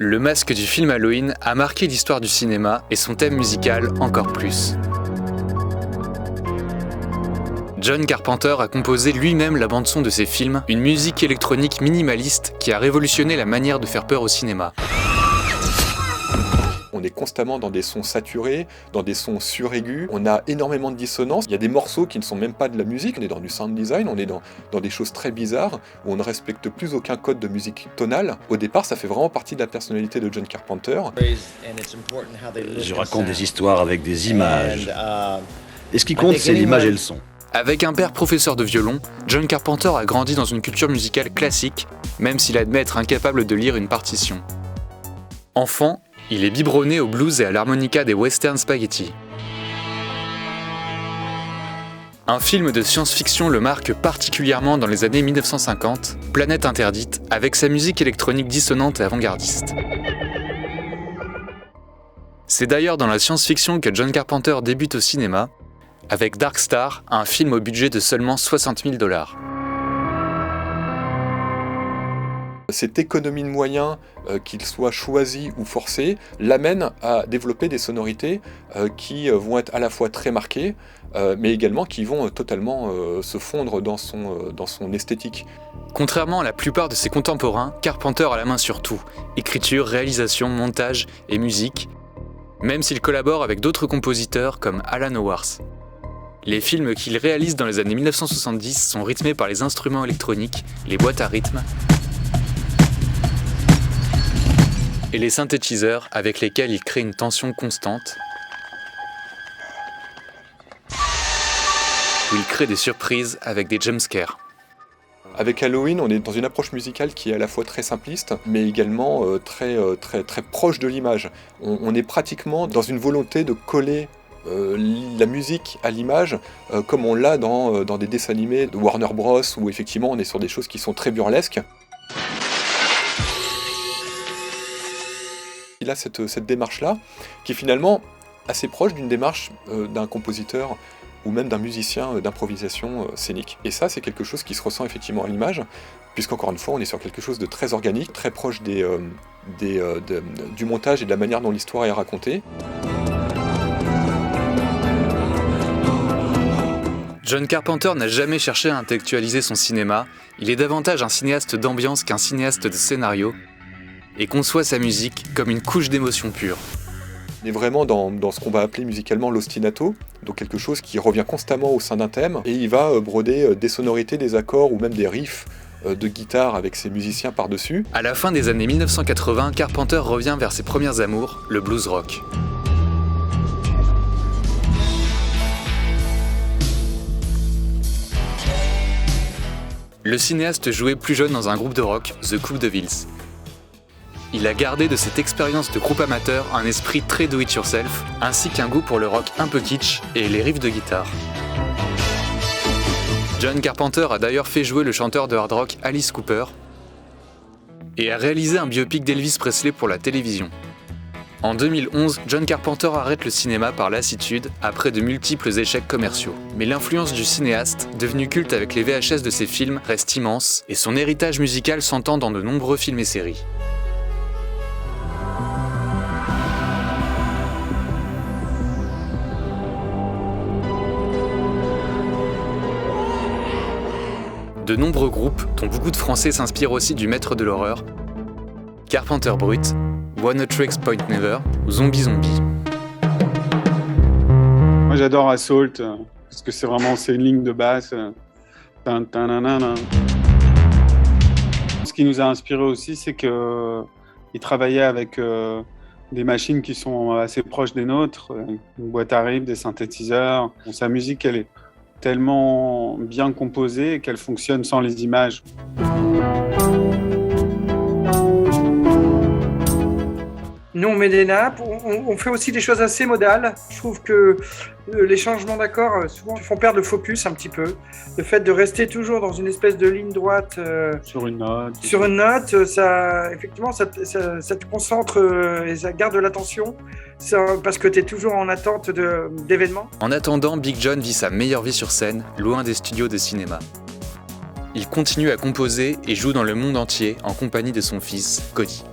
Le masque du film Halloween a marqué l'histoire du cinéma et son thème musical encore plus. John Carpenter a composé lui-même la bande-son de ses films, une musique électronique minimaliste qui a révolutionné la manière de faire peur au cinéma. On est constamment dans des sons saturés, dans des sons suraigus, on a énormément de dissonances. Il y a des morceaux qui ne sont même pas de la musique, on est dans du sound design, on est dans des choses très bizarres, où on ne respecte plus aucun code de musique tonale. Au départ, ça fait vraiment partie de la personnalité de John Carpenter. Je raconte des histoires avec des images. Et ce qui compte, c'est l'image et le son. Avec un père professeur de violon, John Carpenter a grandi dans une culture musicale classique, même s'il admet être incapable de lire une partition. Enfant, il est biberonné au blues et à l'harmonica des western spaghetti. Un film de science-fiction le marque particulièrement dans les années 1950, Planète interdite, avec sa musique électronique dissonante et avant-gardiste. C'est d'ailleurs dans la science-fiction que John Carpenter débute au cinéma, avec Dark Star, un film au budget de seulement $60 000. Cette économie de moyens, qu'il soit choisi ou forcé, l'amène à développer des sonorités qui vont être à la fois très marquées, mais également qui vont totalement se fondre dans son esthétique. Contrairement à la plupart de ses contemporains, Carpenter a la main sur tout, écriture, réalisation, montage et musique, même s'il collabore avec d'autres compositeurs comme Alan Howarth. Les films qu'il réalise dans les années 1970 sont rythmés par les instruments électroniques, les boîtes à rythme et les synthétiseurs avec lesquels il crée une tension constante, où il crée des surprises avec des jumpscares. Avec Halloween, on est dans une approche musicale qui est à la fois très simpliste, mais également très proche de l'image. On est pratiquement dans une volonté de coller la musique à l'image, comme on l'a dans des dessins animés de Warner Bros, où effectivement on est sur des choses qui sont très burlesques. Il a cette démarche-là, qui est finalement assez proche d'une démarche d'un compositeur ou même d'un musicien d'improvisation scénique. Et ça, c'est quelque chose qui se ressent effectivement à l'image, puisqu'encore une fois, on est sur quelque chose de très organique, très proche du montage et de la manière dont l'histoire est racontée. John Carpenter n'a jamais cherché à intellectualiser son cinéma, il est davantage un cinéaste d'ambiance qu'un cinéaste de scénario, et conçoit sa musique comme une couche d'émotion pure. On est vraiment dans ce qu'on va appeler musicalement l'ostinato, donc quelque chose qui revient constamment au sein d'un thème, et il va broder des sonorités, des accords ou même des riffs de guitare avec ses musiciens par-dessus. À la fin des années 1980, Carpenter revient vers ses premières amours, le blues rock. Le cinéaste jouait plus jeune dans un groupe de rock, The Coupe de Villes. Il a gardé de cette expérience de groupe amateur un esprit très do-it-yourself, ainsi qu'un goût pour le rock un peu kitsch et les riffs de guitare. John Carpenter a d'ailleurs fait jouer le chanteur de hard rock Alice Cooper et a réalisé un biopic d'Elvis Presley pour la télévision. En 2011, John Carpenter arrête le cinéma par lassitude après de multiples échecs commerciaux. Mais l'influence du cinéaste, devenu culte avec les VHS de ses films, reste immense et son héritage musical s'entend dans de nombreux films et séries. De nombreux groupes, dont beaucoup de Français s'inspirent aussi du maître de l'horreur, Carpenter Brut, One Tricks Point Never ou Zombie Zombie. Moi j'adore Assault, parce que c'est une ligne de basse. Ce qui nous a inspiré aussi, c'est qu'il travaillait avec des machines qui sont assez proches des nôtres, une boîte à rythme, des synthétiseurs. Sa musique, elle est tellement bien composée qu'elle fonctionne sans les images. Nous, on met des nappes, on fait aussi des choses assez modales. Je trouve que les changements d'accords souvent font perdre le focus un petit peu. Le fait de rester toujours dans une espèce de ligne droite sur une note, ça, effectivement, ça te concentre et ça garde l'attention parce que tu es toujours en attente d'événements. En attendant, Big John vit sa meilleure vie sur scène, loin des studios de cinéma. Il continue à composer et joue dans le monde entier en compagnie de son fils, Cody.